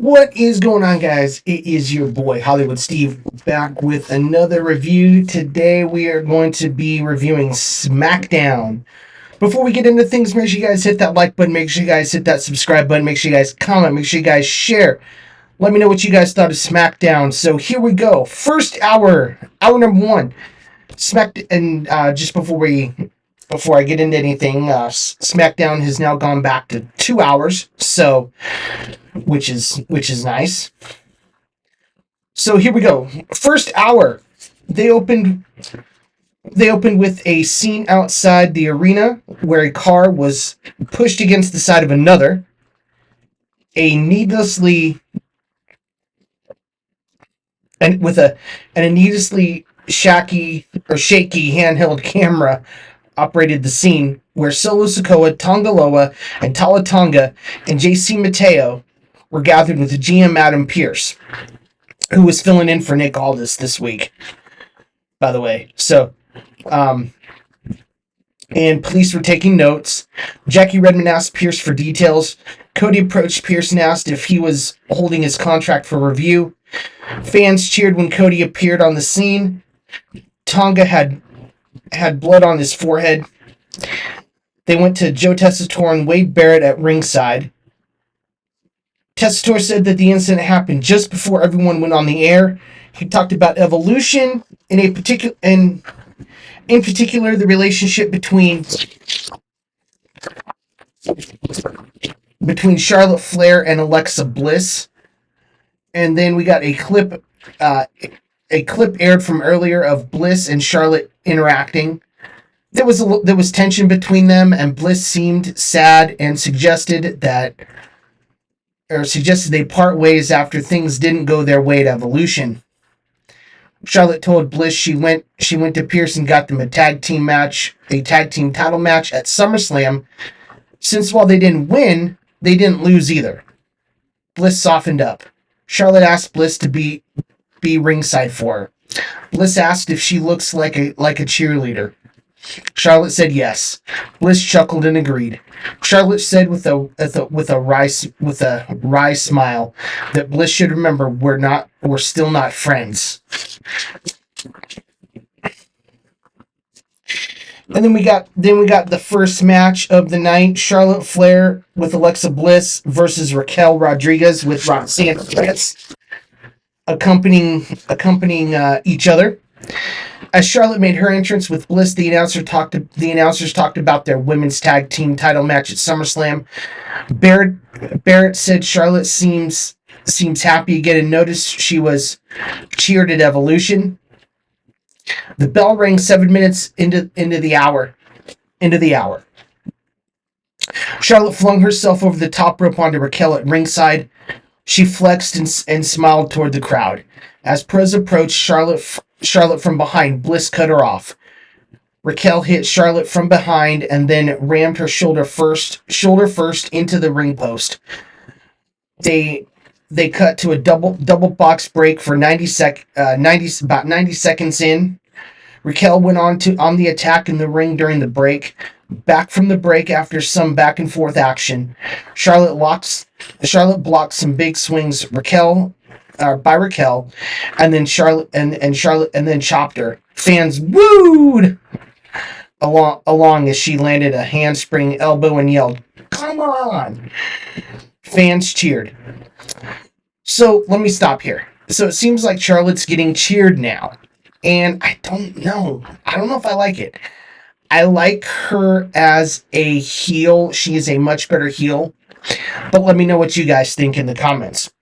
What is going on, guys? It is your boy Hollywood Steve back with another review. Today we are going to be reviewing SmackDown. Before we get into things, make sure you guys hit that like button, make sure you guys hit that subscribe button, make sure you guys comment, make sure you guys share. Let me know what you guys thought of SmackDown. So here we go. First hour number one. Just before I get into anything, SmackDown has now gone back to 2 hours, so which is nice. So here we go. First hour, they opened with a scene outside the arena where a car was pushed against the side of another. A needlessly shaky handheld camera operated the scene where Solo Sikoa, Tonga Loa, and Tala Tonga and JC Mateo were gathered with GM Adam Pearce, who was filling in for Nick Aldis this week, by the way. So, and police were taking notes. Jackie Redmond asked Pearce for details. Cody approached Pearce and asked if he was holding his contract for review. Fans cheered when Cody appeared on the scene. Tonga had blood on his forehead. They went to Joe Tessitore and Wade Barrett at ringside. Tessitore said that the incident happened just before everyone went on the air. He talked about evolution in particular, the relationship between Charlotte Flair and Alexa Bliss. And then we got a clip aired from earlier of Bliss and Charlotte interacting. There was tension between them, and Bliss seemed sad and suggested they part ways after things didn't go their way at Evolution. Charlotte told Bliss she went to Pearce and got them a tag team title match at SummerSlam, since while they didn't win, they didn't lose either. Bliss softened up. Charlotte asked Bliss to be ringside for her. Bliss asked if she looks like a cheerleader. Charlotte said yes. Bliss chuckled and agreed. Charlotte said with a wry smile that Bliss should remember we're still not friends. And then we got the first match of the night: Charlotte Flair with Alexa Bliss versus Raquel Rodriguez with Roxanne Perez accompanying each other. As Charlotte made her entrance with Bliss, the announcers talked about their women's tag team title match at SummerSlam. Barrett said Charlotte seems happy again and noticed she was cheered at Evolution. The bell rang 7 minutes into the hour. Charlotte flung herself over the top rope onto Raquel at ringside. She flexed and smiled toward the crowd. As Perez approached Charlotte from behind, Bliss cut her off. Raquel hit Charlotte from behind and then rammed her shoulder first into the ring post. They cut to a double box break for 90 seconds in. Raquel went on the attack in the ring during the break. Back from the break after some back and forth action, Charlotte blocked some big swings by Raquel, and then Charlotte chopped her. Fans wooed along as she landed a handspring elbow and yelled, "Come on!" Fans cheered. So let me stop here. So it seems like Charlotte's getting cheered now, and I don't know if I like it. I like her as a heel. She is a much better heel. But let me know what you guys think in the comments.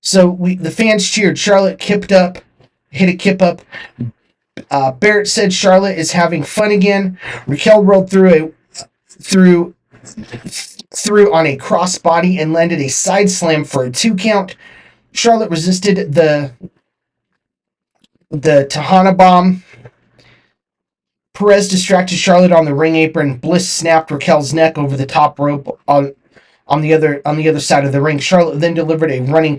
So the fans cheered. Charlotte hit a kip up. Barrett said Charlotte is having fun again. Raquel rolled through on a crossbody and landed a side slam for a 2 count. Charlotte resisted the Tahana bomb. Perez distracted Charlotte on the ring apron. Bliss snapped Raquel's neck over the top rope on the other side of the ring. Charlotte then delivered a running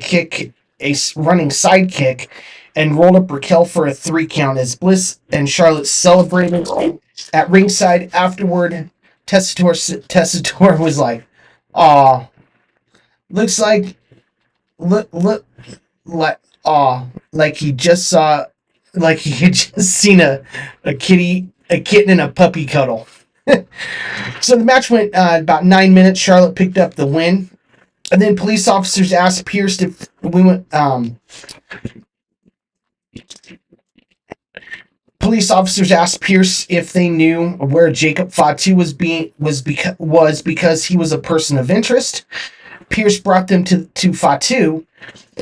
side kick, and rolled up Raquel for a 3 count as Bliss and Charlotte celebrated at ringside. Afterward, Tessitore was like, "Aw, looks look like like he just saw, like he had just seen a kitten and a puppy cuddle. So the match went about 9 minutes. Charlotte picked up the win, and then police officers asked Pierce if we went. Police officers asked Pierce if they knew where Jacob Fatu was because he was a person of interest. Pierce brought them to Fatu.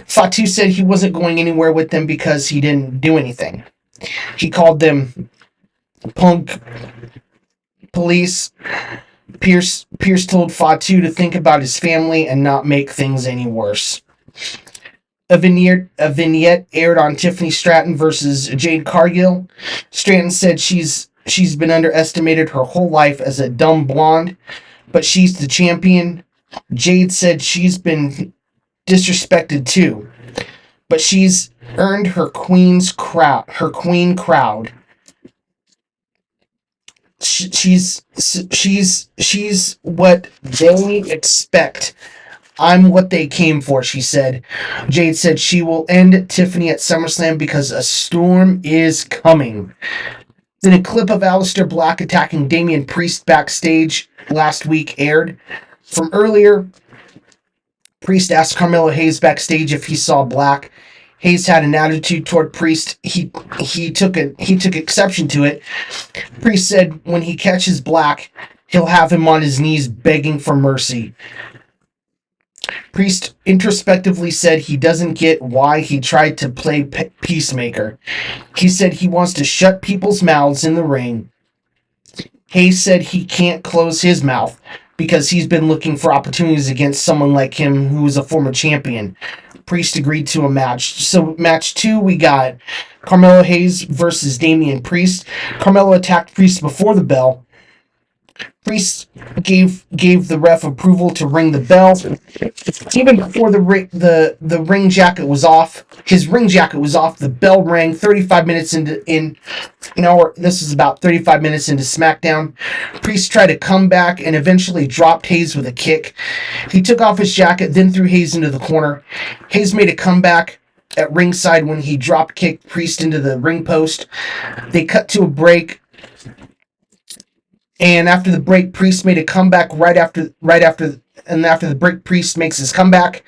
Fatu said he wasn't going anywhere with them because he didn't do anything. He called them punk police. Pierce told Fatu to think about his family and not make things any worse. A vignette aired on Tiffany Stratton versus Jade Cargill. Stratton said she's been underestimated her whole life as a dumb blonde, but she's the champion. Jade said she's been disrespected too, but she's earned her queen crowd. She's what they expect. I'm what they came for, she said. Jade said she will end Tiffany at SummerSlam because a storm is coming. Then a clip of Aleister Black attacking Damian Priest backstage last week aired. From earlier, Priest asked Carmelo Hayes backstage if he saw Black. Hayes had an attitude toward Priest. He took exception to it. Priest said when he catches Black, he'll have him on his knees begging for mercy. Priest introspectively said he doesn't get why he tried to play peacemaker. He said he wants to shut people's mouths in the ring. Hayes said he can't close his mouth because he's been looking for opportunities against someone like him who is a former champion. Priest agreed to a match. So match 2, we got Carmelo Hayes versus Damian Priest. Carmelo attacked Priest before the bell. Priest gave the ref approval to ring the bell. Even before the ring jacket was off, his ring jacket was off. The bell rang 35 minutes this is about 35 minutes into SmackDown. Priest tried to come back and eventually dropped Hayes with a kick. He took off his jacket, then threw Hayes into the corner. Hayes made a comeback at ringside when he drop kicked Priest into the ring post. They cut to a break. And after the break, Priest made a comeback after the break, Priest makes his comeback.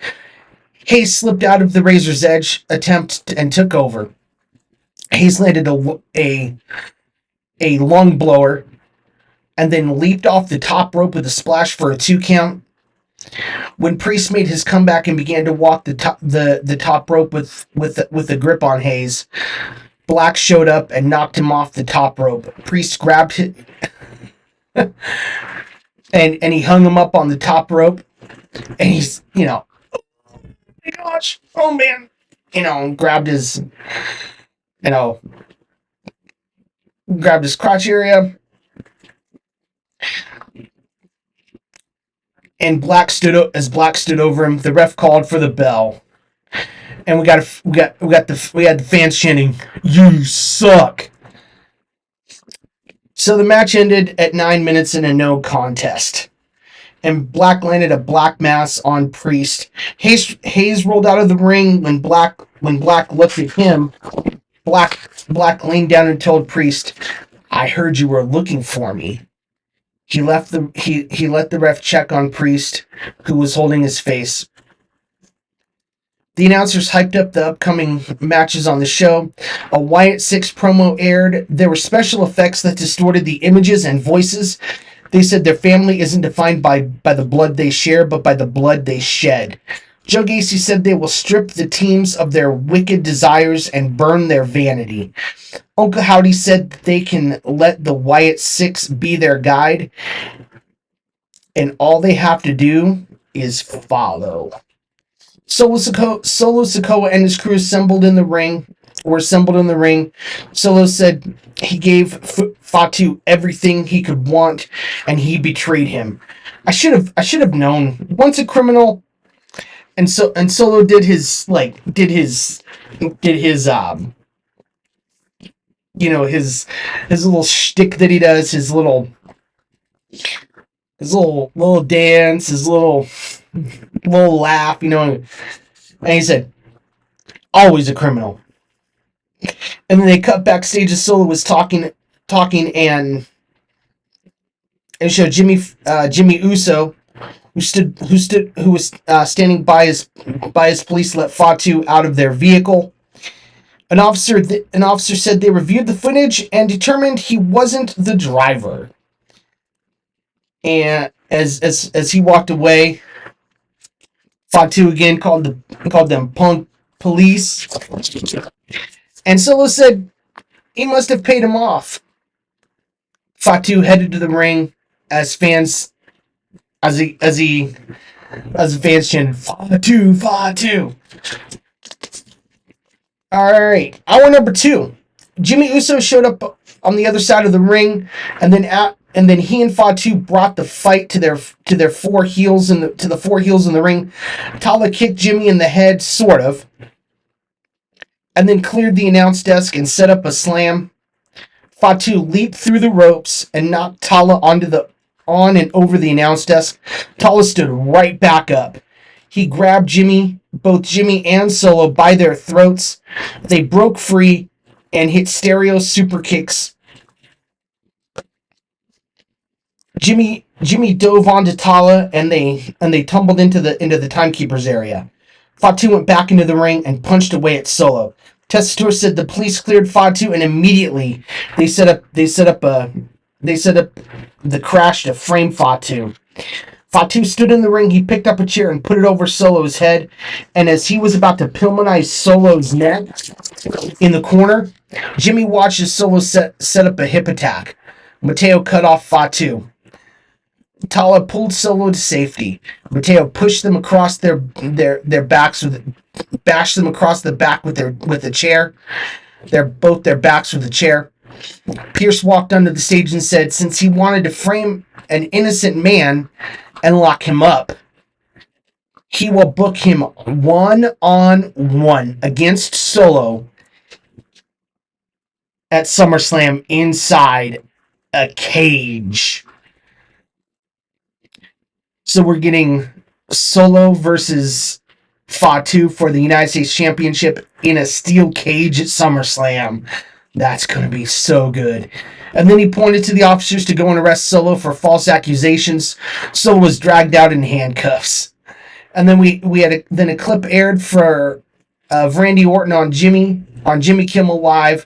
Hayes slipped out of the Razor's Edge attempt and took over. Hayes landed a lung blower and then leaped off the top rope with a splash for a 2 count. When Priest made his comeback and began to walk the top rope with a grip on Hayes, Black showed up and knocked him off the top rope. Priest grabbed it. and he hung him up on the top rope, and he's, oh my gosh, oh man, grabbed his, grabbed his crotch area, and Black stood over him. The ref called for the bell, and we had the fans chanting, "You suck." So the match ended at 9 minutes in a no contest. And Black landed a black mass on Priest. Hayes rolled out of the ring when Black looked at him. Black leaned down and told Priest, "I heard you were looking for me." He let the ref check on Priest, who was holding his face. The announcers hyped up the upcoming matches on the show. A Wyatt 6 promo aired. There were special effects that distorted the images and voices. They said their family isn't defined by the blood they share, but by the blood they shed. Joe Gacy said they will strip the teams of their wicked desires and burn their vanity. Uncle Howdy said that they can let the Wyatt 6 be their guide, and all they have to do is follow. Solo Sikoa and his crew assembled in the ring. Solo said he gave Fatu everything he could want, and he betrayed him. I should have known. Once a criminal, and Solo did his his little shtick that he does, his little his little dance, his little laugh, and he said, "Always a criminal." And then they cut backstage as Solo was talking, and showed Jimmy Uso, who was standing by his police to let Fatu out of their vehicle. An officer said they reviewed the footage and determined he wasn't the driver. And as he walked away, Fatu again called them punk police, and Solo said he must have paid him off. Fatu headed to the ring as fans as fans chanted Fatu Fatu. All right, hour number 2. Jimmy Uso showed up on the other side of the ring, and then he and Fatu brought the fight to their four heels in the ring. Tala kicked Jimmy in the head, sort of, and then cleared the announce desk and set up a slam. Fatu leaped through the ropes and knocked Tala on and over the announce desk. Tala stood right back up. He grabbed both Jimmy and Solo by their throats. They broke free and hit stereo super kicks. Jimmy dove onto Tala and they tumbled into the timekeeper's area. Fatu went back into the ring and punched away at Solo. Testator said the police cleared Fatu and immediately they set up the crash to frame Fatu. Fatu stood in the ring. He picked up a chair and put it over Solo's head. And as he was about to pillmanize Solo's neck in the corner, Jimmy watched as Solo set up a hip attack. Mateo cut off Fatu. Tala pulled Solo to safety. Mateo pushed them across their backs bashed them across the back with the chair. Their backs with the chair. Pierce walked onto the stage and said, since he wanted to frame an innocent man and lock him up, he will book him 1-on-1 against Solo at SummerSlam inside a cage. So we're getting Solo versus Fatu for the United States Championship in a steel cage at SummerSlam. That's going to be so good. And then he pointed to the officers to go and arrest Solo for false accusations. Solo was dragged out in handcuffs. And then we had a clip aired for Randy Orton on Jimmy Kimmel Live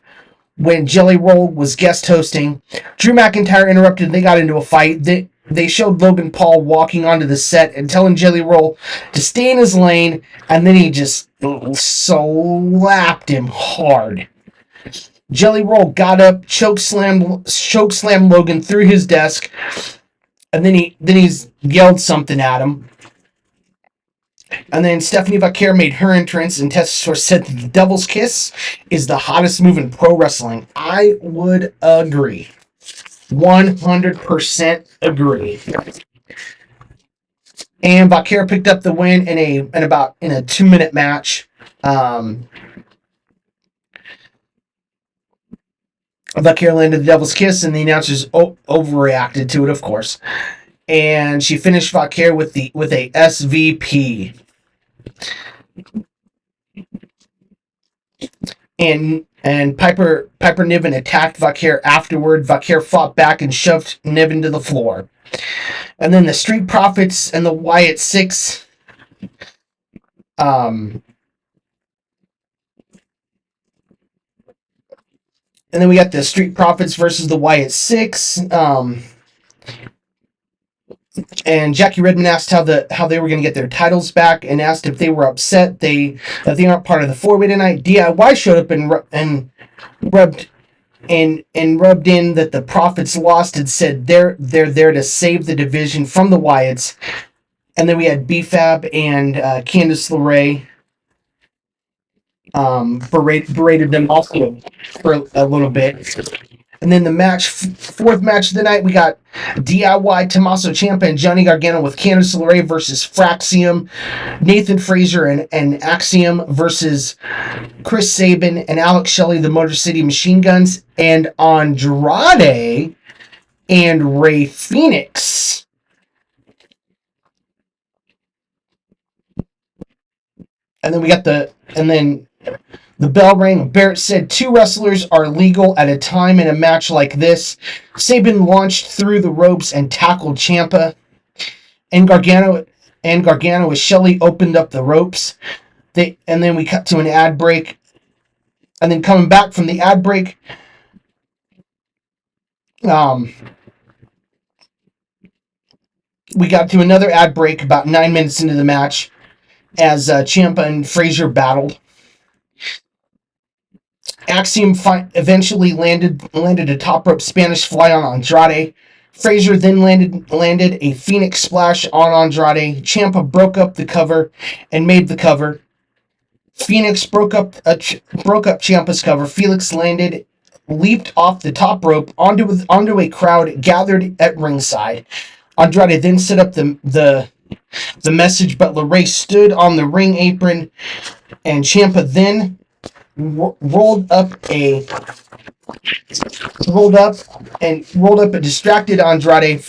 when Jelly Roll was guest hosting. Drew McIntyre interrupted and they got into a fight. They showed Logan Paul walking onto the set and telling Jelly Roll to stay in his lane, and then he just slapped him hard. Jelly Roll got up, choke slammed Logan through his desk, and then he yelled something at him. And then Stephanie Vaquer made her entrance, and Testator said that the Devil's Kiss is the hottest move in pro wrestling. I would agree. 100% agree. And Vaquer picked up the win in a 2-minute match. Vaquer landed the Devil's Kiss, and the announcers overreacted to it, of course. And she finished Vaquer with a SVP. And Piper Niven attacked Vaquer afterward. Vaquer fought back and shoved Niven to the floor. And then the Street Profits and the Wyatt Six. And then we got the Street Profits versus the Wyatt Six. And Jackie Redmond asked how they were going to get their titles back, and asked if they were upset that they aren't part of the 4-way tonight. DIY showed up and rubbed in that the Profits lost and said they're there to save the division from the Wyatts. And then we had BFAB and Candice LeRae berated them also for a little bit. And then the fourth match of the night, we got DIY, Tommaso Ciampa, and Johnny Gargano with Candice LeRae versus Fraxium, Nathan Frazier and Axiom versus Chris Sabin and Alex Shelley, the Motor City Machine Guns, and Andrade and Rey Fenix and then we got the bell rang. Barrett said 2 wrestlers are legal at a time in a match like this. Sabin launched through the ropes and tackled Ciampa, and Gargano as Shelley opened up the ropes. And then we cut to an ad break, and then coming back from the ad break, um, we got to another ad break about 9 minutes into the match as Ciampa and Frazier battled. Axiom eventually landed a top rope Spanish fly on Andrade. Frazier then landed a Phoenix splash on Andrade. Ciampa broke up the cover and made the cover. Phoenix broke up Ciampa's cover. Felix leaped off the top rope onto a crowd gathered at ringside. Andrade then set up the message, but LeRae stood on the ring apron, and Ciampa then rolled up a distracted Andrade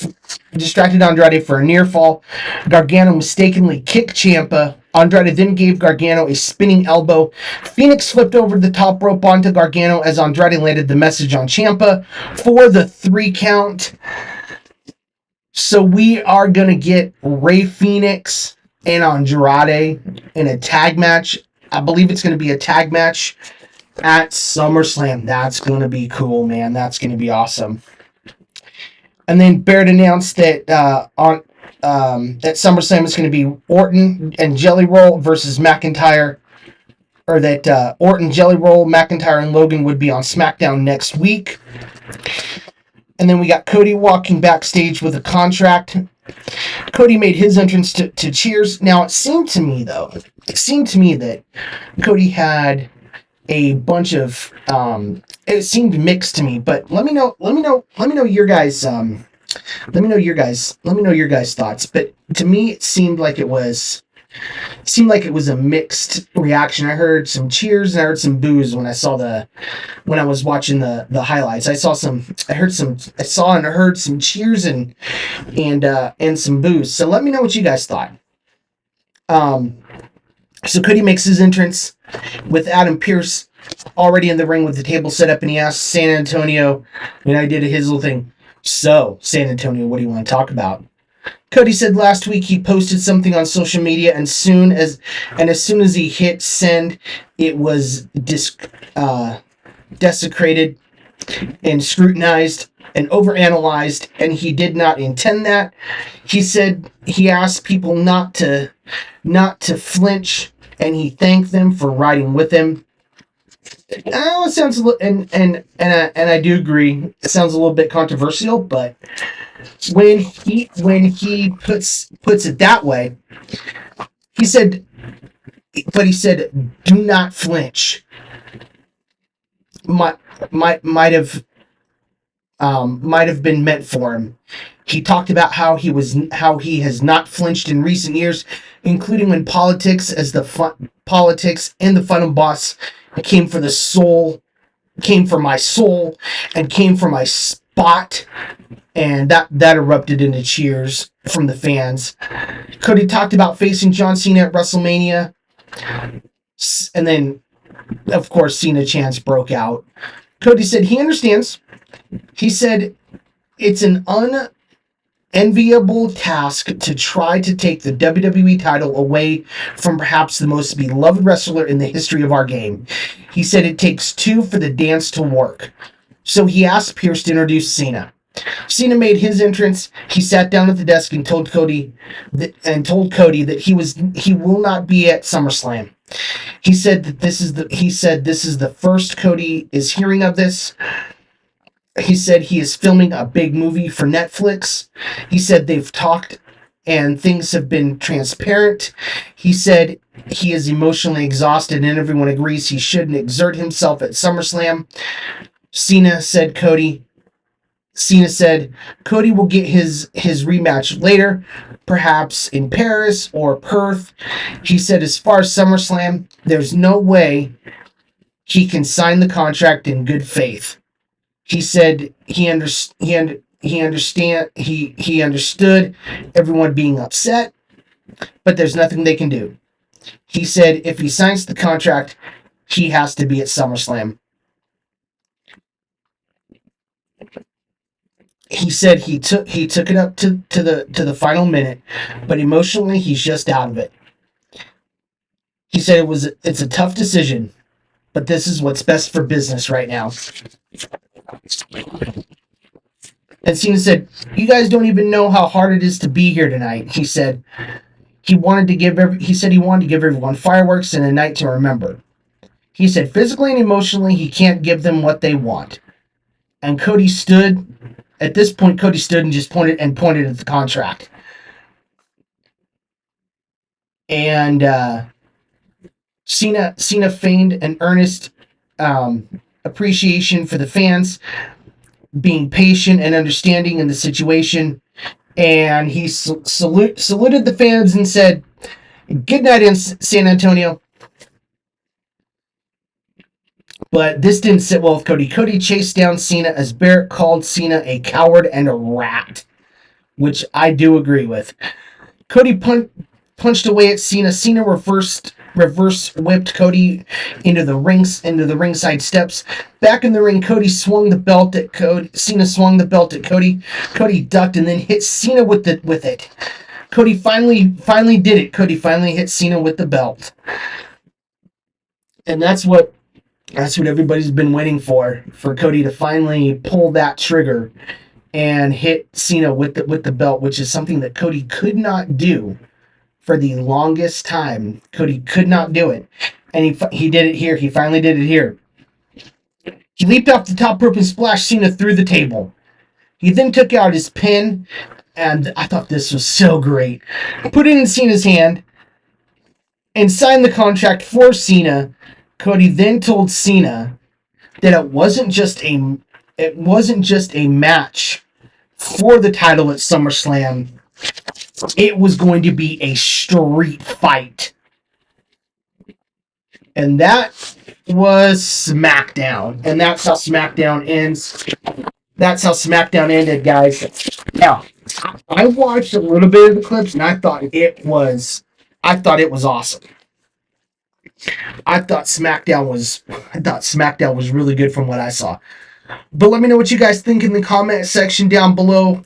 for a near fall. Gargano mistakenly kicked Ciampa. Andrade then gave Gargano a spinning elbow. Phoenix flipped over the top rope onto Gargano as Andrade landed the message on Ciampa for the 3 count. So we are going to get Rey Fenix and Andrade in a tag match. I believe it's going to be a tag match at SummerSlam. That's going to be cool, man. That's going to be awesome. And then Barrett announced that at SummerSlam it's going to be Orton and Jelly Roll versus McIntyre, or that Orton, Jelly Roll, McIntyre, and Logan would be on SmackDown next week. And then we got Cody walking backstage with a contract. Cody made his entrance to cheers. Now, it seemed to me that Cody had a bunch of it seemed mixed to me, but let me know your guys thoughts. But to me it seemed like it was a mixed reaction. I heard some cheers and I heard some boos when I was watching the highlights. I saw and heard some cheers and some boos. So let me know what you guys thought. So Cody makes his entrance with Adam Pearce already in the ring with the table set up, and he asks San Antonio, and I did his little thing. So, San Antonio, what do you want to talk about? Cody said last week he posted something on social media, and as soon as he hit send, it was desecrated and scrutinized and overanalyzed, and he did not intend that. He said he asked people not to flinch, and he thanked them for riding with him. It sounds a little, and I do agree. It sounds a little bit controversial, but when he puts it that way, he said, "Do not flinch." Might have been meant for him. He talked about how he has not flinched in recent years, including when politics and the Final Boss came for my soul, and came for my spot, and that erupted into cheers from the fans. Cody talked about facing John Cena at WrestleMania, and then, of course, Cena chants broke out. Cody said he understands. He said it's an unenviable task to try to take the WWE title away from perhaps the most beloved wrestler in the history of our game. He said it takes 2 for the dance to work. So he asked Pearce to introduce Cena. Cena made his entrance. He sat down at the desk and told Cody that he will not be at SummerSlam. He said this is the first Cody is hearing of this. He said he is filming a big movie for Netflix. He said they've talked and things have been transparent. He said he is emotionally exhausted and everyone agrees he shouldn't exert himself at SummerSlam. Cena said Cody will get his rematch later, perhaps in Paris or Perth. He said as far as SummerSlam, there's no way he can sign the contract in good faith. He said he understood everyone being upset, but there's nothing they can do. He said if he signs the contract, he has to be at SummerSlam. He said he took it up to the final minute, but emotionally he's just out of it. He said it's a tough decision, but this is what's best for business right now. And Cena said, "You guys don't even know how hard it is to be here tonight." He said he wanted to give everyone fireworks and a night to remember. He said physically and emotionally he can't give them what they want. And Cody stood at this point. Cody stood and just pointed at the contract. And Cena feigned an earnest appreciation for the fans being patient and understanding in the situation, and he saluted the fans and said, "Good night in San Antonio." But this didn't sit well with Cody. Cody chased down Cena as Barrett called Cena a coward and a rat, which I do agree with. Cody punched away at Cena. Cena reverse whipped Cody into the ringside steps. Back in the ring, Cody swung the belt at Cody. Cena swung the belt at Cody. Cody ducked and then hit Cena with it. Cody finally did it. Cody finally hit Cena with the belt. And that's what everybody's been waiting for Cody to finally pull that trigger and hit Cena with the belt, which is something that Cody could not do for the longest time. Cody could not do it, and he did it here. He finally did it here. He leaped off the top rope and splashed Cena through the table. He then took out his pin, and I thought this was so great. Put it in Cena's hand and signed the contract for Cena. Cody then told Cena that it wasn't just a match for the title at SummerSlam. It was going to be a street fight. And that was SmackDown. And that's how SmackDown ends. That's how SmackDown ended, guys. Now, I watched a little bit of the clips and I thought it was awesome. I thought SmackDown was really good from what I saw. But let me know what you guys think in the comment section down below.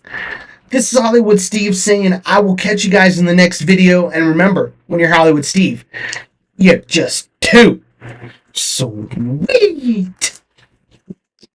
This is Hollywood Steve saying I will catch you guys in the next video. And remember, when you're Hollywood Steve, you're just too sweet.